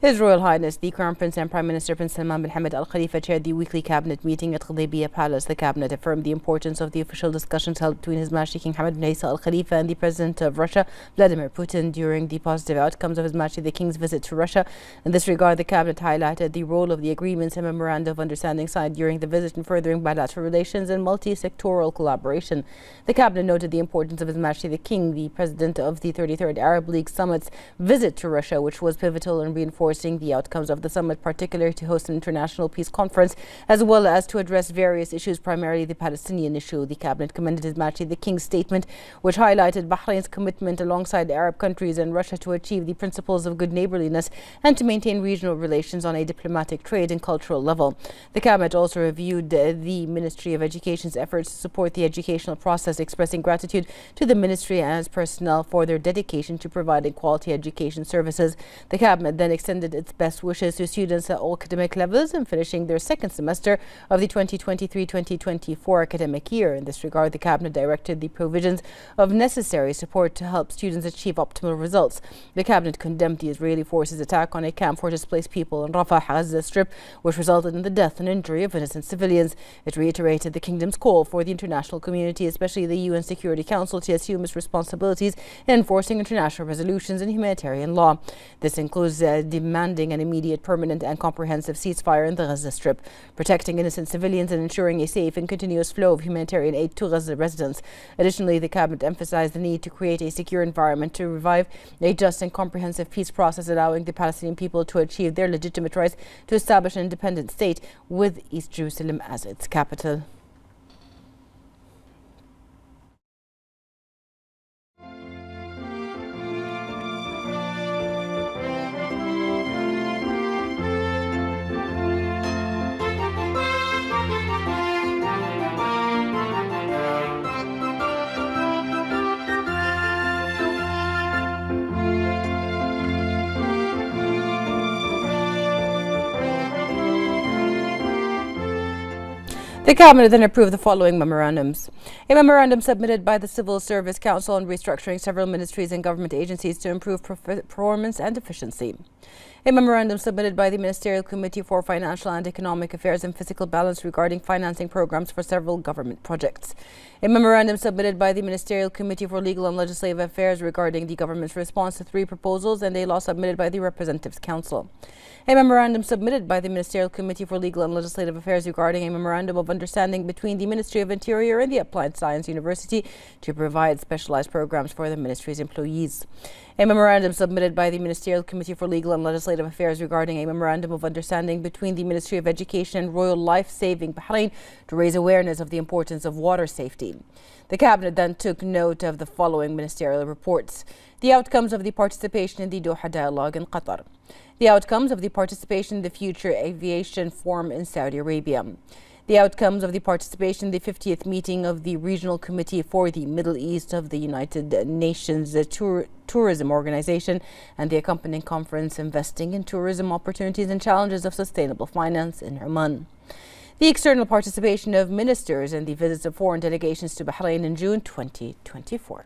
His Royal Highness the Crown Prince and Prime Minister Prince Salman bin Hamad Al Khalifa chaired the weekly cabinet meeting at Khalifa Palace. The cabinet affirmed the importance of the official discussions held between His Majesty King Hamad bin Isa Al Khalifa and the President of Russia, Vladimir Putin, during the positive outcomes of His Majesty the King's visit to Russia. In this regard, the cabinet highlighted the role of the agreements and memoranda of understanding signed during the visit in furthering bilateral relations and multi-sectoral collaboration. The cabinet noted the importance of His Majesty the King, the President of the 33rd Arab League Summit's visit to Russia, which was pivotal in reinforcing the outcomes of the summit, particularly to host an international peace conference, as well as to address various issues, primarily the Palestinian issue. The cabinet commended His Majesty the King's statement, which highlighted Bahrain's commitment alongside Arab countries and Russia to achieve the principles of good neighborliness and to maintain regional relations on a diplomatic, trade and cultural level. The cabinet also reviewed the Ministry of Education's efforts to support the educational process, expressing gratitude to the ministry and its personnel for their dedication to providing quality education services. The cabinet then extended its best wishes to students at all academic levels in finishing their second semester of the 2023-2024 academic year. In this regard, the cabinet directed the provisions of necessary support to help students achieve optimal results. The cabinet condemned the Israeli forces' attack on a camp for displaced people in Rafah, Gaza Strip, which resulted in the death and injury of innocent civilians. It reiterated the kingdom's call for the international community, especially the UN Security Council, to assume its responsibilities in enforcing international resolutions and humanitarian law. This includes demanding an immediate, permanent and comprehensive ceasefire in the Gaza Strip, protecting innocent civilians and ensuring a safe and continuous flow of humanitarian aid to Gaza residents. Additionally, the cabinet emphasized the need to create a secure environment to revive a just and comprehensive peace process, allowing the Palestinian people to achieve their legitimate rights to establish an independent state with East Jerusalem as its capital. The cabinet then approved the following memorandums. A memorandum submitted by the Civil Service Council on restructuring several ministries and government agencies to improve performance and efficiency. A memorandum submitted by the Ministerial Committee for Financial and Economic Affairs and Fiscal Balance regarding financing programs for several government projects. A memorandum submitted by the Ministerial Committee for Legal and Legislative Affairs regarding the government's response to 3 proposals and a law submitted by the Representatives Council. A memorandum submitted by the Ministerial Committee for Legal and Legislative Affairs regarding a memorandum of understanding between the Ministry of Interior and the Applied Science University to provide specialized programs for the ministry's employees. A memorandum submitted by the Ministerial Committee for Legal and Legislative Affairs regarding a memorandum of understanding between the Ministry of Education and Royal Life Saving Bahrain to raise awareness of the importance of water safety. The cabinet then took note of the following ministerial reports: the outcomes of the participation in the Doha Dialogue in Qatar, the outcomes of the participation in the Future Aviation Forum in Saudi Arabia, the outcomes of the participation in the 50th meeting of the Regional Committee for the Middle East of the United Nations Tourism Organization, and the accompanying conference Investing in Tourism Opportunities and Challenges of Sustainable Finance in Oman. The external participation of ministers in the visits of foreign delegations to Bahrain in June 2024.